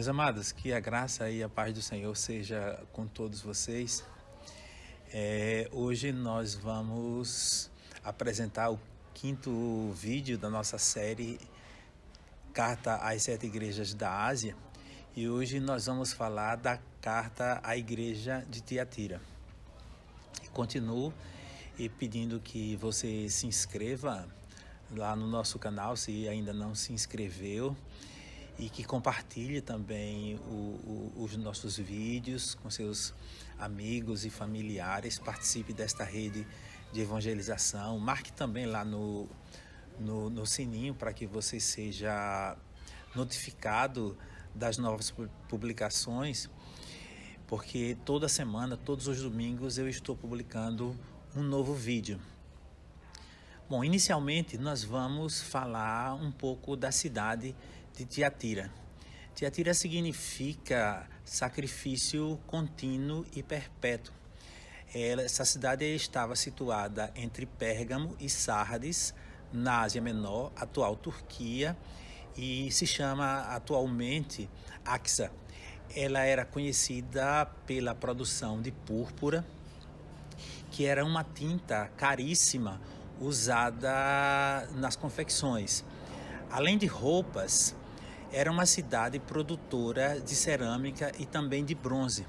Meus amados, que a graça e a paz do Senhor seja com todos vocês. Hoje nós vamos apresentar o quinto vídeo da nossa série Carta às 7 Igrejas da Ásia. E hoje nós vamos falar da carta à igreja de Tiatira. Continuo pedindo que você se inscreva lá no nosso canal, se ainda não se inscreveu, e que compartilhe também os nossos vídeos com seus amigos e familiares. Participe desta rede de evangelização. Marque também lá no sininho para que você seja notificado das novas publicações, porque toda semana, todos os domingos, eu estou publicando um novo vídeo. Bom, inicialmente nós vamos falar um pouco da cidade de Tiatira. Tiatira significa sacrifício contínuo e perpétuo. Essa cidade estava situada entre Pérgamo e Sardes, na Ásia Menor, atual Turquia, e se chama atualmente Axa. Ela era conhecida pela produção de púrpura, que era uma tinta caríssima usada nas confecções. Além de roupas, era uma cidade produtora de cerâmica e também de bronze.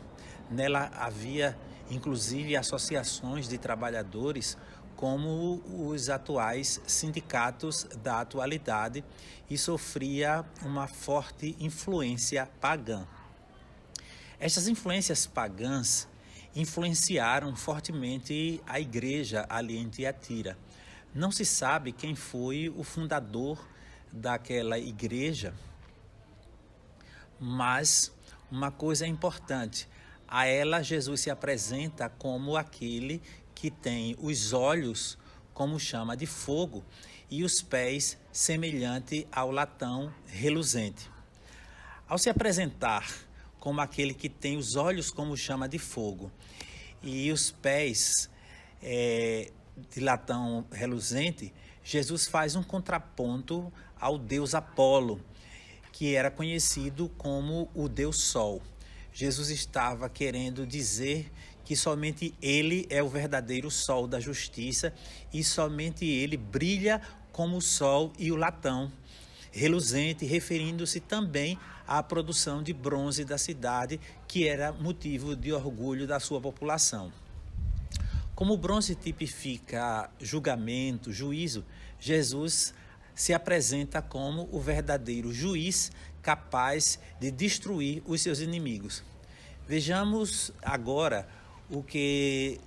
Nela havia inclusive associações de trabalhadores como os atuais sindicatos da atualidade, e sofria uma forte influência pagã. Estas influências pagãs influenciaram fortemente a igreja ali em Tiatira. Não se sabe quem foi o fundador daquela igreja, mas uma coisa é importante: a ela Jesus se apresenta como aquele que tem os olhos como chama de fogo e os pés semelhante ao latão reluzente. Ao se apresentar como aquele que tem os olhos como chama de fogo e os pés de latão reluzente, Jesus faz um contraponto ao deus Apolo, que era conhecido como o Deus Sol. Jesus estava querendo dizer que somente ele é o verdadeiro sol da justiça e somente ele brilha como o sol e o latão reluzente, referindo-se também à produção de bronze da cidade, que era motivo de orgulho da sua população. Como o bronze tipifica julgamento, juízo, Jesus se apresenta como o verdadeiro juiz capaz de destruir os seus inimigos. Vejamos agora o que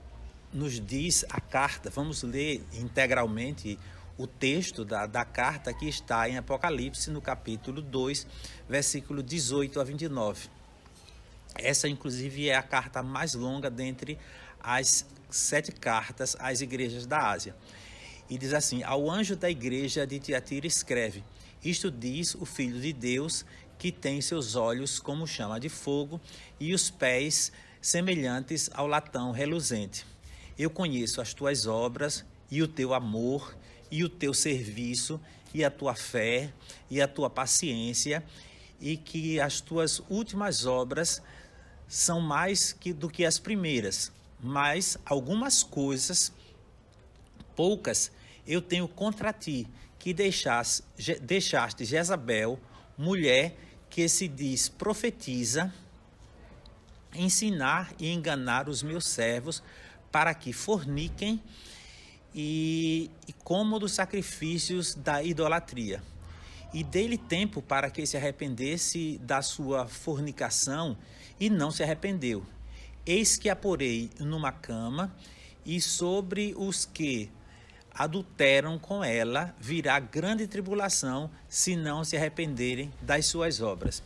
nos diz a carta. Vamos ler integralmente o texto da carta que está em Apocalipse, no capítulo 2, versículo 18 a 29. Essa, inclusive, é a carta mais longa dentre as 7 cartas às igrejas da Ásia. E diz assim: ao anjo da igreja de Tiatira escreve: isto diz o Filho de Deus, que tem seus olhos como chama de fogo e os pés semelhantes ao latão reluzente. Eu conheço as tuas obras e o teu amor e o teu serviço e a tua fé e a tua paciência, e que as tuas últimas obras são mais do que as primeiras, mas algumas coisas, poucas, eu tenho contra ti, que deixaste Jezabel, mulher que se diz profetiza, ensinar e enganar os meus servos para que forniquem e comam dos sacrifícios da idolatria. E dei-lhe tempo para que se arrependesse da sua fornicação, e não se arrependeu. Eis que a porei numa cama, e sobre os que adulteram com ela virá grande tribulação, se não se arrependerem das suas obras.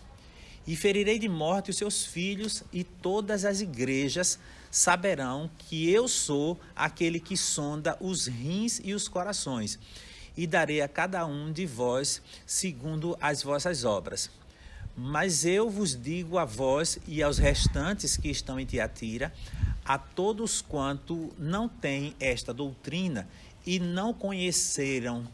E ferirei de morte os seus filhos, e todas as igrejas saberão que eu sou aquele que sonda os rins e os corações, e darei a cada um de vós segundo as vossas obras. Mas eu vos digo a vós e aos restantes que estão em Tiatira, a todos quanto não têm esta doutrina e não conheceram,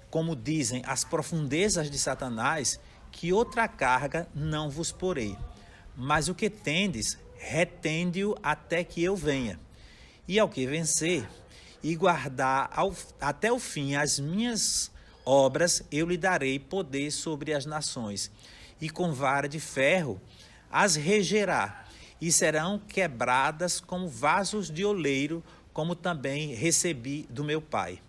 como dizem, as profundezas de Satanás, que outra carga não vos porei. Mas o que tendes, retende-o até que eu venha. E ao que vencer, e guardar até o fim as minhas obras, eu lhe darei poder sobre as nações, e com vara de ferro as regerá, e serão quebradas como vasos de oleiro, como também recebi do meu Pai.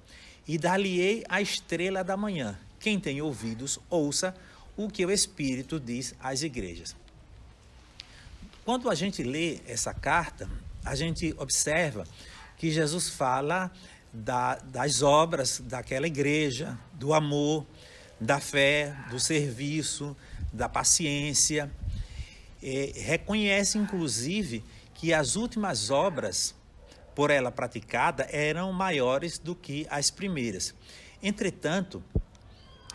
E dar-lhe-ei a estrela da manhã. Quem tem ouvidos, ouça o que o Espírito diz às igrejas. Quando a gente lê essa carta, a gente observa que Jesus fala das obras daquela igreja, do amor, da fé, do serviço, da paciência. Reconhece, inclusive, que as últimas obras por ela praticada eram maiores do que as primeiras. Entretanto,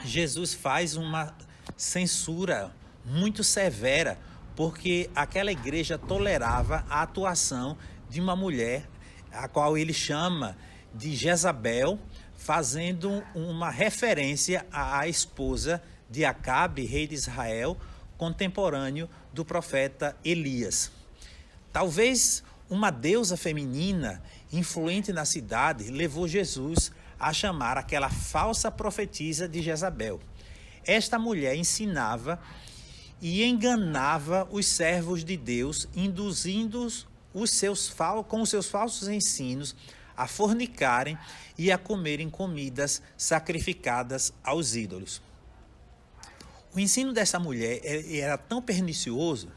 Jesus faz uma censura muito severa, porque aquela igreja tolerava a atuação de uma mulher, a qual ele chama de Jezabel, fazendo uma referência à esposa de Acabe, rei de Israel, contemporâneo do profeta Elias. Talvez uma deusa feminina influente na cidade levou Jesus a chamar aquela falsa profetisa de Jezabel. Esta mulher ensinava e enganava os servos de Deus, induzindo-os com os seus falsos ensinos a fornicarem e a comerem comidas sacrificadas aos ídolos. O ensino dessa mulher era tão pernicioso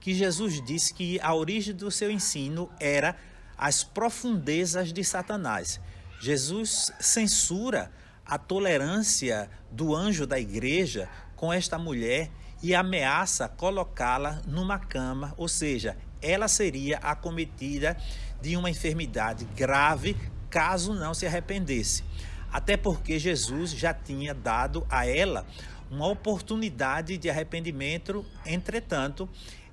que Jesus disse que a origem do seu ensino era as profundezas de Satanás. Jesus censura a tolerância do anjo da igreja com esta mulher e ameaça colocá-la numa cama, ou seja, ela seria acometida de uma enfermidade grave caso não se arrependesse. Até porque Jesus já tinha dado a ela uma oportunidade de arrependimento, entretanto,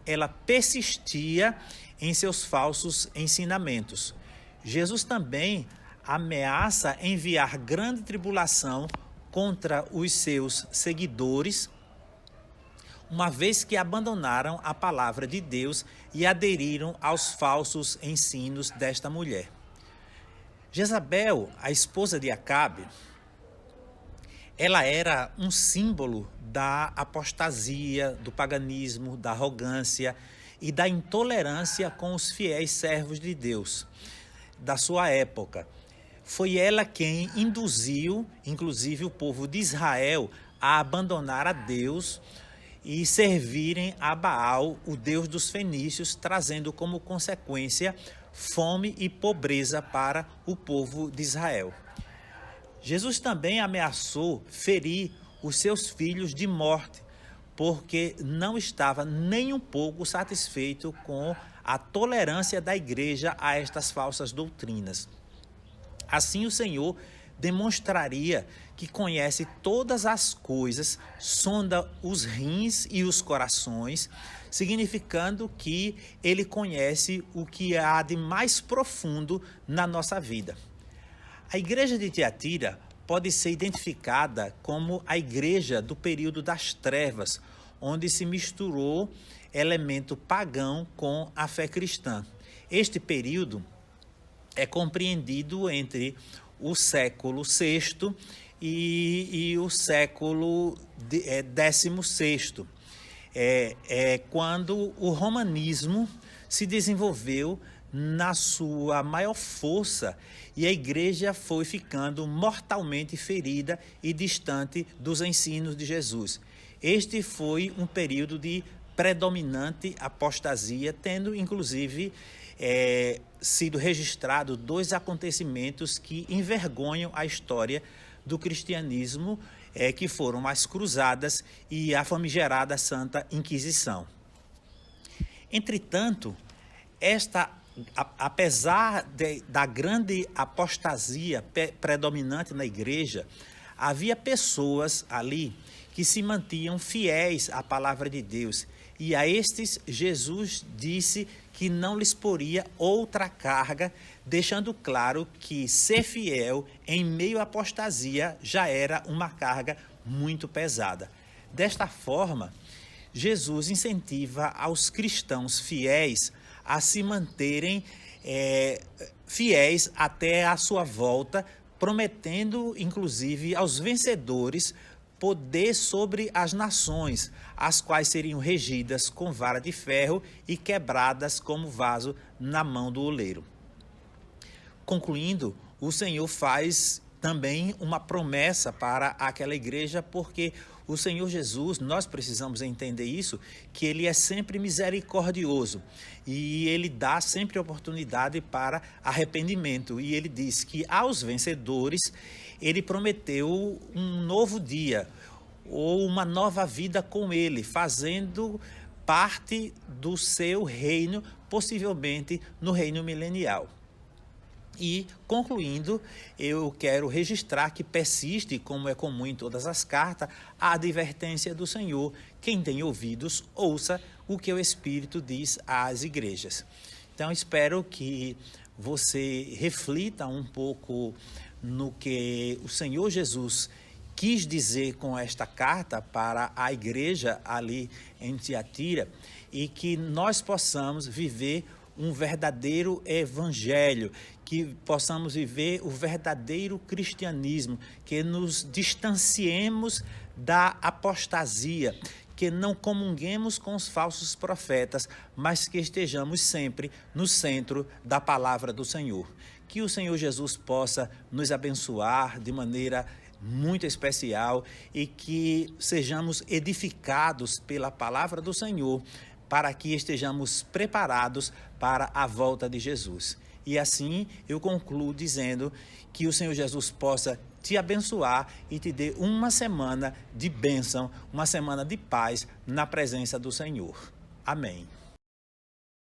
ela persistia em seus falsos ensinamentos. Jesus também ameaça enviar grande tribulação contra os seus seguidores, uma vez que abandonaram a palavra de Deus e aderiram aos falsos ensinos desta mulher. Jezabel, a esposa de Acabe, ela era um símbolo da apostasia, do paganismo, da arrogância e da intolerância com os fiéis servos de Deus da sua época. Foi ela quem induziu, inclusive, o povo de Israel a abandonar a Deus e servirem a Baal, o deus dos fenícios, trazendo como consequência fome e pobreza para o povo de Israel. Jesus também ameaçou ferir os seus filhos de morte, porque não estava nem um pouco satisfeito com a tolerância da igreja a estas falsas doutrinas. Assim, o Senhor demonstraria que conhece todas as coisas, sonda os rins e os corações, significando que ele conhece o que há de mais profundo na nossa vida. A igreja de Tiatira pode ser identificada como a igreja do período das trevas, onde se misturou elemento pagão com a fé cristã. Este período é compreendido entre o século VI e o século XVI. Quando o romanismo se desenvolveu na sua maior força e a igreja foi ficando mortalmente ferida e distante dos ensinos de Jesus. Este foi um período de predominante apostasia, tendo inclusive sido registrado 2 acontecimentos que envergonham a história do cristianismo, que foram as Cruzadas e a famigerada Santa Inquisição. Entretanto, apesar da grande apostasia predominante na igreja, havia pessoas ali que se mantinham fiéis à palavra de Deus, e a estes Jesus disse que não lhes poria outra carga, deixando claro que ser fiel em meio à apostasia já era uma carga muito pesada. Desta forma, Jesus incentiva aos cristãos fiéis a se manterem fiéis até a sua volta, prometendo, inclusive, aos vencedores poder sobre as nações, as quais seriam regidas com vara de ferro e quebradas como vaso na mão do oleiro. Concluindo, o Senhor faz também uma promessa para aquela igreja, porque o Senhor Jesus, nós precisamos entender isso, que Ele é sempre misericordioso e Ele dá sempre oportunidade para arrependimento. E Ele diz que aos vencedores Ele prometeu um novo dia ou uma nova vida com Ele, fazendo parte do seu reino, possivelmente no reino milenial. E, concluindo, eu quero registrar que persiste, como é comum em todas as cartas, a advertência do Senhor. Quem tem ouvidos, ouça o que o Espírito diz às igrejas. Então, espero que você reflita um pouco no que o Senhor Jesus quis dizer com esta carta para a igreja ali em Tiatira e que nós possamos viver um verdadeiro evangelho, que possamos viver o verdadeiro cristianismo, que nos distanciemos da apostasia, que não comunguemos com os falsos profetas, mas que estejamos sempre no centro da palavra do Senhor. Que o Senhor Jesus possa nos abençoar de maneira muito especial e que sejamos edificados pela palavra do Senhor, para que estejamos preparados para a volta de Jesus. E assim eu concluo dizendo que o Senhor Jesus possa te abençoar e te dê uma semana de bênção, uma semana de paz na presença do Senhor. Amém.